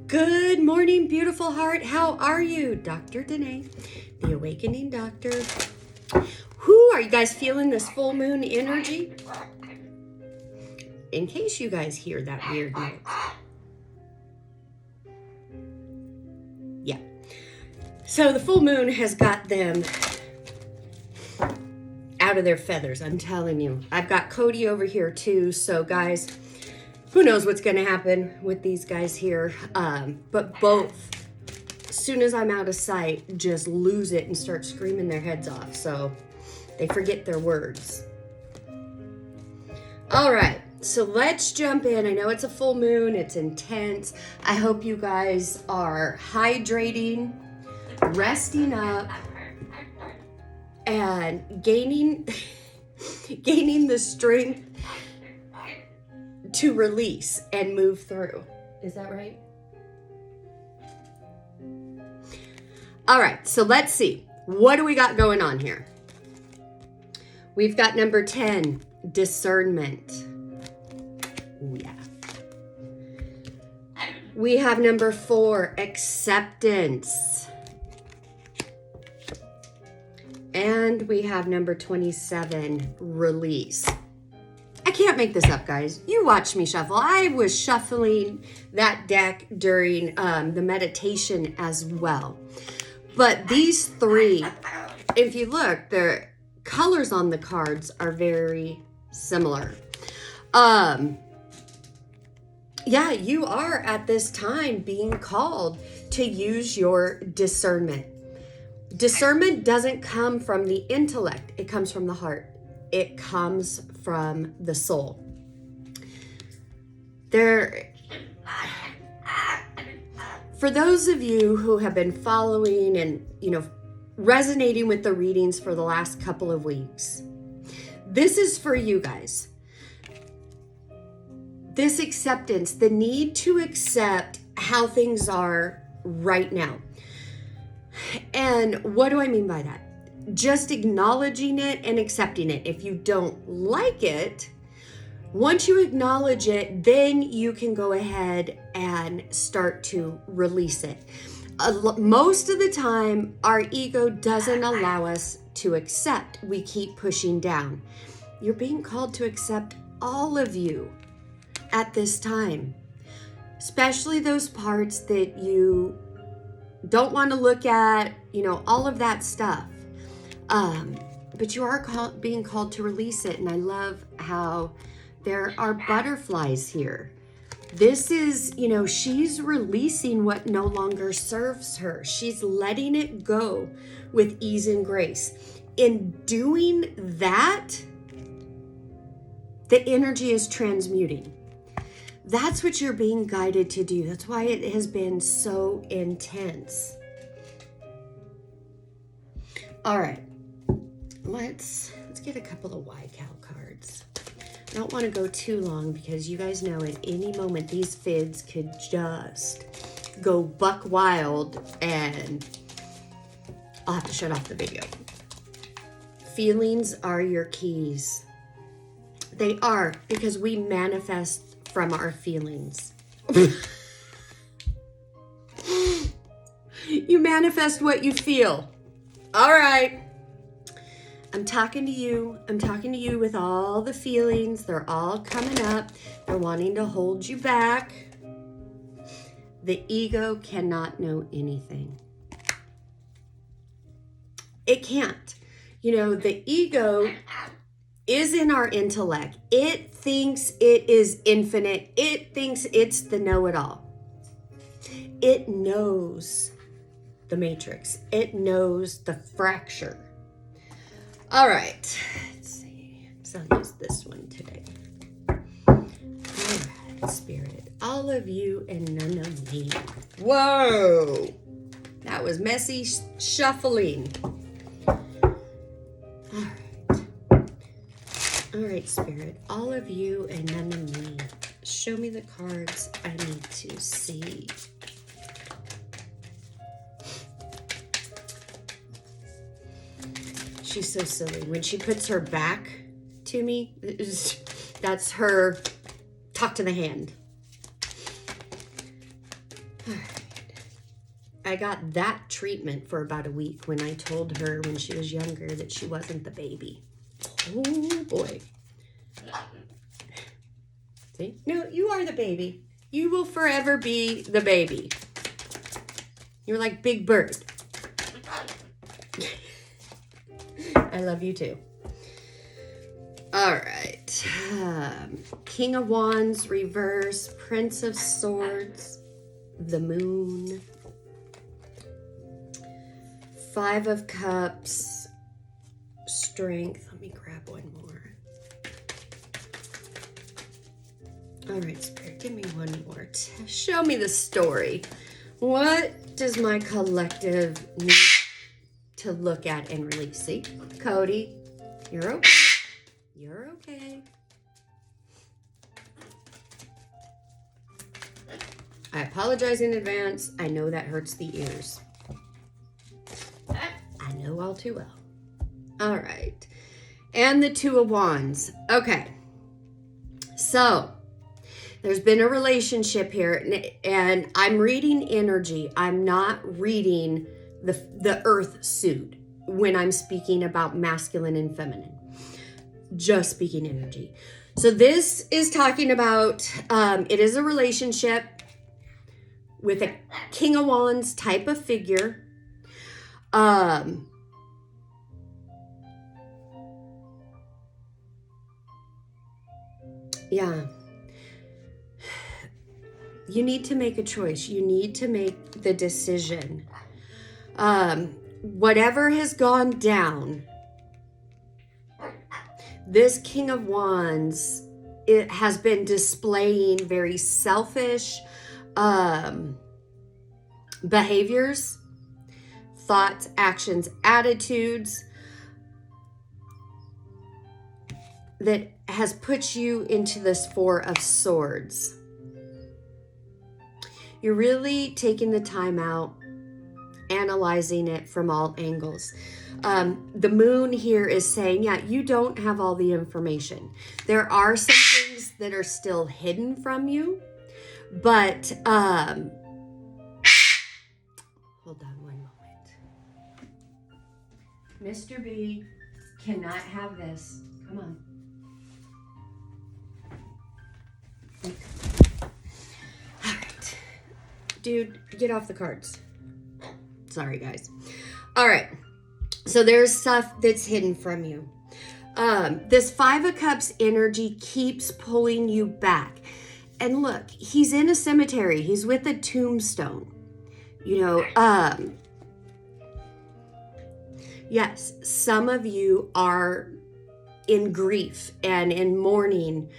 Good morning, beautiful heart. How are you? Dr. Danae, the Awakening Doctor. Whoo, are you guys feeling this full moon energy? In case you guys hear that weird noise. Yeah. So the full moon has got them out of their feathers, I'm telling you. I've got Cody over here too. So guys, who knows what's going to happen with these guys here. But both, as soon as I'm out of sight, just lose it and start screaming their heads off. So they forget their words. All right, so let's jump in. I know it's a full moon. It's intense. I hope you guys are hydrating, resting up, and gaining the strength to release and move through. Is that right? All right, so let's see. What do we got going on here? We've got number 10, discernment. Oh, yeah. We have number 4, acceptance. And we have number 27, release. I can't make this up, guys. You watch me shuffle. I was shuffling that deck during the meditation as well. But these three, if you look, the colors on the cards are very similar. Yeah, you are at this time being called to use your discernment. Discernment doesn't come from the intellect. It comes from the heart. It comes from the soul. For those of you who have been following and, resonating with the readings for the last couple of weeks, this is for you guys. This acceptance, the need to accept how things are right now. And what do I mean by that? Just acknowledging it and accepting it. If you don't like it, once you acknowledge it, then you can go ahead and start to release it. Most of the time, our ego doesn't allow us to accept. We keep pushing down. You're being called to accept all of you at this time, especially those parts that you don't want to look at, all of that stuff. But you are being called to release it. And I love how there are butterflies here. This is, she's releasing what no longer serves her. She's letting it go with ease and grace. In doing that, the energy is transmuting. That's what you're being guided to do. That's why it has been so intense. All right. Let's get a couple of YCal cards. I don't want to go too long because you guys know at any moment these fids could just go buck wild and I'll have to shut off the video. Feelings are your keys. They are, because we manifest from our feelings. You manifest what you feel. All right. I'm talking to you. I'm talking to you with all the feelings. They're all coming up. They're wanting to hold you back. The ego cannot know anything. It can't. The ego is in our intellect. It thinks it is infinite. It thinks it's the know-it-all. It knows the matrix. It knows the fracture. All right, let's see. So I'll use this one today. All right, Spirit, all of you and none of me. Whoa, that was messy shuffling. All right, Spirit, all of you and none of me. Show me the cards I need to see. She's so silly. When she puts her back to me, that's her talk to the hand. All right. I got that treatment for about a week when I told her when she was younger that she wasn't the baby. Oh boy. See? No, you are the baby. You will forever be the baby. You're like Big Bird. I love you too. All right. King of Wands, reverse, Prince of Swords, the Moon, Five of Cups, Strength. Let me grab one more. All right, Spirit, give me one more. Show me the story. What does my collective need to look at and release? See, Cody, you're okay. You're okay. I apologize in advance. I know that hurts the ears. I know all too well. All right. And the Two of Wands. Okay. So, there's been a relationship here, and I'm reading energy. I'm not reading the earth suit when I'm speaking about masculine and feminine. Just speaking energy. So this is talking about, it is a relationship with a King of Wands type of figure. Yeah. You need to make a choice. You need to make the decision. Whatever has gone down, this King of Wands, it has been displaying very selfish behaviors, thoughts, actions, attitudes that has put you into this Four of Swords. You're really taking the time out, analyzing it from all angles. The Moon here is saying, yeah, you don't have all the information. There are some things that are still hidden from you, but hold on one moment. Mr. B cannot have this. Come on. All right. Dude, get off the cards. Sorry, guys. All right. So there's stuff that's hidden from you. This Five of Cups energy keeps pulling you back. And look, he's in a cemetery. He's with a tombstone. You know, yes, some of you are in grief and in mourning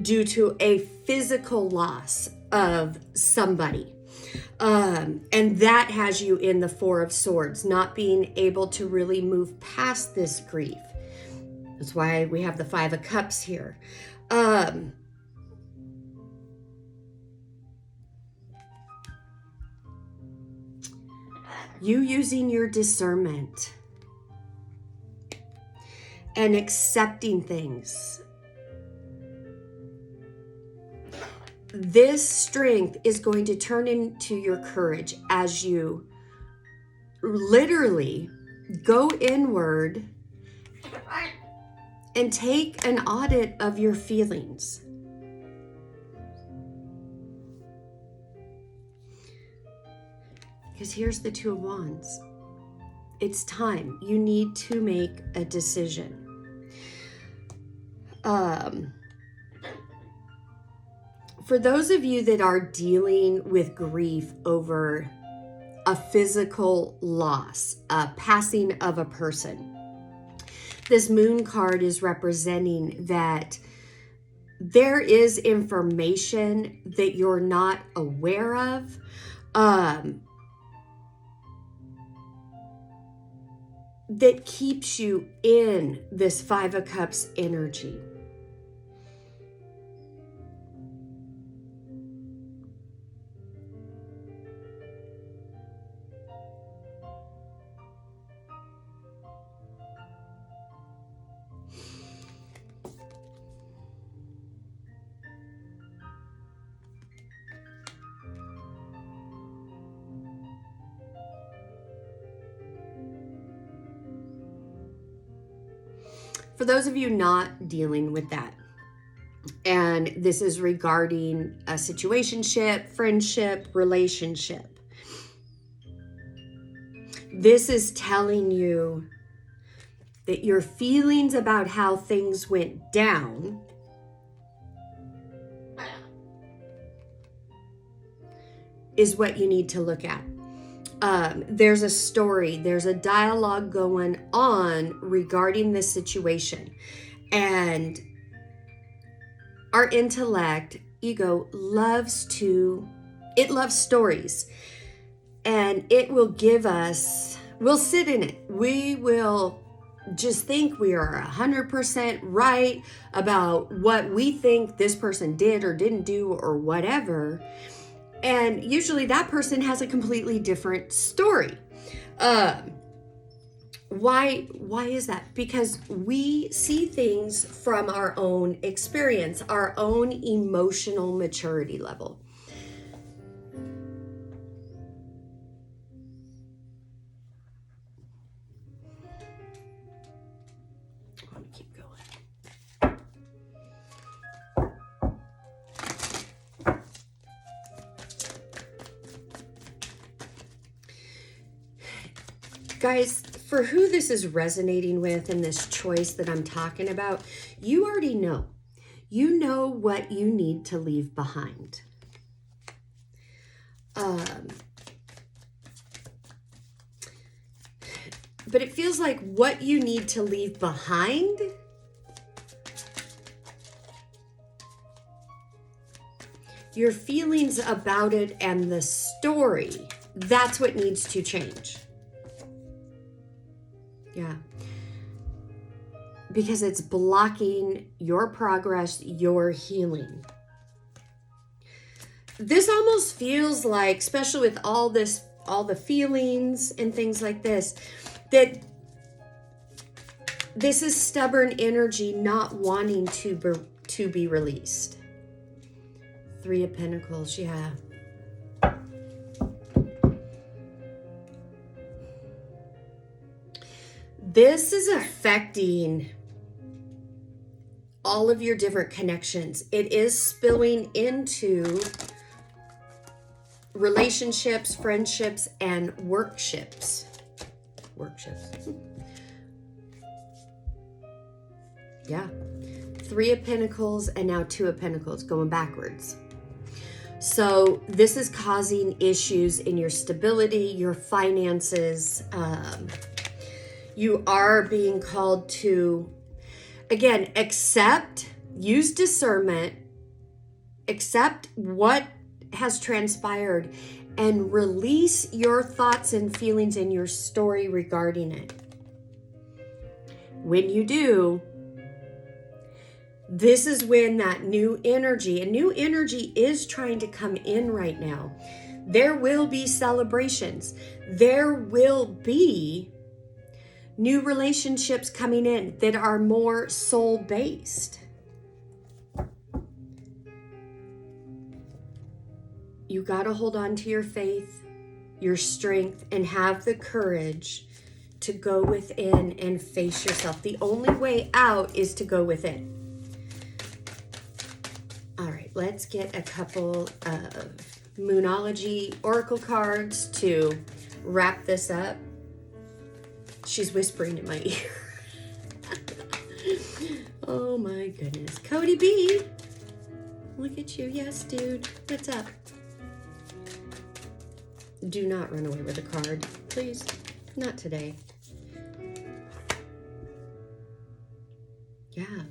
due to a physical loss of somebody. And that has you in the Four of Swords, not being able to really move past this grief. That's why we have the Five of Cups here. You using your discernment and accepting things. This strength is going to turn into your courage as you literally go inward and take an audit of your feelings. Because here's the Two of Wands. It's time. You need to make a decision. For those of you that are dealing with grief over a physical loss, a passing of a person, this Moon card is representing that there is information that you're not aware of. That keeps you in this Five of Cups energy. For those of you not dealing with that, and this is regarding a situationship, friendship, relationship, this is telling you that your feelings about how things went down is what you need to look at. There's a story, there's a dialogue going on regarding this situation. And our intellect, ego, loves stories. And it will give us, we'll sit in it. We will just think we are 100% right about what we think this person did or didn't do or whatever. And usually that person has a completely different story. Why is that? Because we see things from our own experience, our own emotional maturity level. I want to keep going. Guys, for who this is resonating with and this choice that I'm talking about, you already know. You know what you need to leave behind. But it feels like what you need to leave behind your feelings about it and the story, that's what needs to change. Yeah. Because it's blocking your progress, your healing. This almost feels like, especially with all the feelings and things like this, that this is stubborn energy not wanting to be released. 3 of Pentacles, yeah. This is affecting all of your different connections. It is spilling into relationships, friendships, and workships. Yeah. 3 of Pentacles and now 2 of Pentacles going backwards. So this is causing issues in your stability, your finances. You are being called to, again, use discernment, accept what has transpired, and release your thoughts and feelings in your story regarding it. When you do, this is when that new energy, and new energy is trying to come in right now. There will be celebrations. There will be new relationships coming in that are more soul-based. You got to hold on to your faith, your strength, and have the courage to go within and face yourself. The only way out is to go within. All right, let's get a couple of Moonology Oracle cards to wrap this up. She's whispering in my ear. Oh my goodness. Cody B. Look at you. Yes, dude. What's up? Do not run away with a card, please. Not today. Yeah.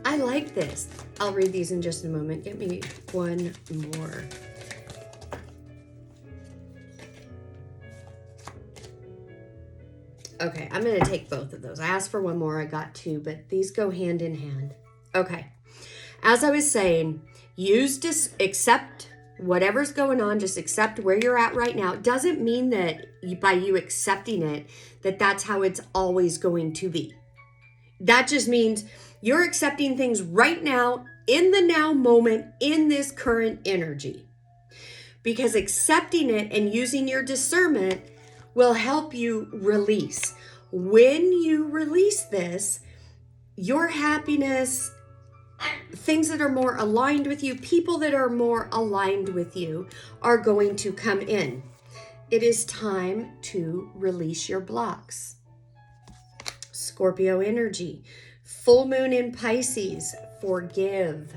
I like this. I'll read these in just a moment. Get me one more. Okay, I'm going to take both of those. I asked for one more. I got 2, but these go hand in hand. Okay. As I was saying, accept whatever's going on. Just accept where you're at right now. It doesn't mean that by you accepting it, that's how it's always going to be. That just means you're accepting things right now, in the now moment, in this current energy. Because accepting it and using your discernment will help you release. When you release this, your happiness, things that are more aligned with you, people that are more aligned with you are going to come in. It is time to release your blocks. Scorpio energy, full moon in Pisces, forgive.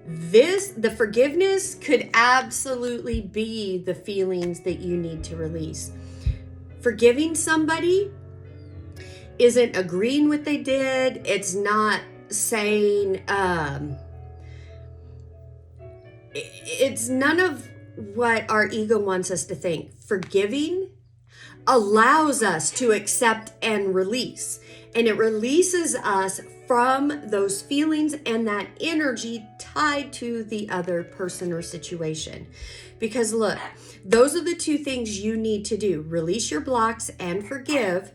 The forgiveness could absolutely be the feelings that you need to release. Forgiving somebody isn't agreeing what they did. It's not saying, it's none of what our ego wants us to think. Forgiving allows us to accept and release. And it releases us from those feelings and that energy tied to the other person or situation. Because look, those are the two things you need to do. Release your blocks and forgive.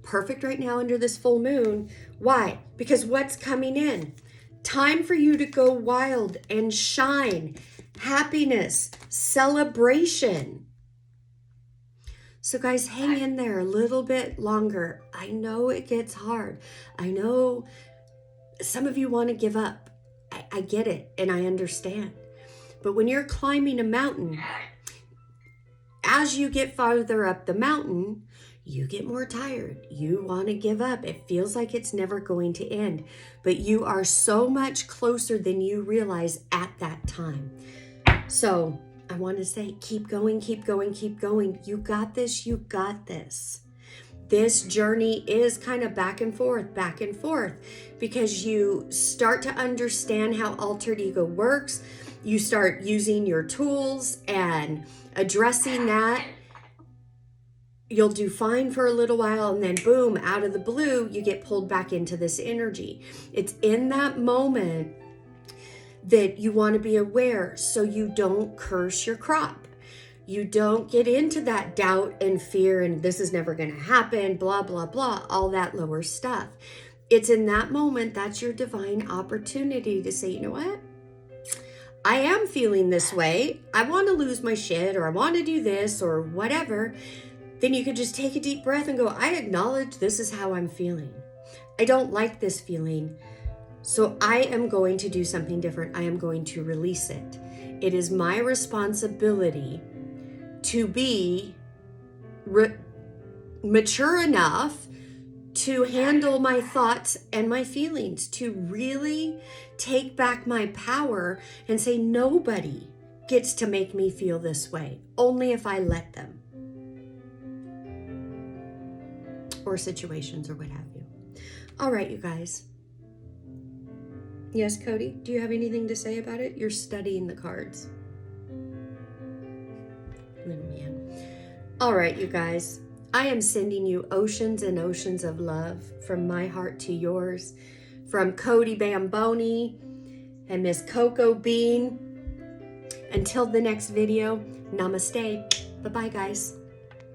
Perfect right now under this full moon. Why? Because what's coming in? Time for you to go wild and shine. Happiness, celebration. So guys, hang in there a little bit longer. I know it gets hard. I know some of you want to give up. I get it and I understand. But when you're climbing a mountain, as you get farther up the mountain, you get more tired. You want to give up. It feels like it's never going to end. But you are so much closer than you realize at that time. So I want to say, keep going, keep going, keep going. You got this, you got this. This journey is kind of back and forth, because you start to understand how altered ego works. You start using your tools and addressing that. You'll do fine for a little while, and then boom, out of the blue, you get pulled back into this energy. It's in that moment that you want to be aware so you don't curse your crop. You don't get into that doubt and fear and this is never going to happen, blah, blah, blah, all that lower stuff. It's in that moment that's your divine opportunity to say, you know what? I am feeling this way. I want to lose my shit, or I want to do this or whatever. Then you could just take a deep breath and go, I acknowledge this is how I'm feeling. I don't like this feeling. So I am going to do something different. I am going to release it. It is my responsibility to be mature enough to handle my thoughts and my feelings, to really take back my power and say, nobody gets to make me feel this way, only if I let them. Or situations or what have you. All right, you guys. Yes, Cody, do you have anything to say about it? You're studying the cards. Little man. All right, you guys. I am sending you oceans and oceans of love from my heart to yours, from Cody Bamboni and Miss Coco Bean. Until the next video, namaste. Bye-bye, guys.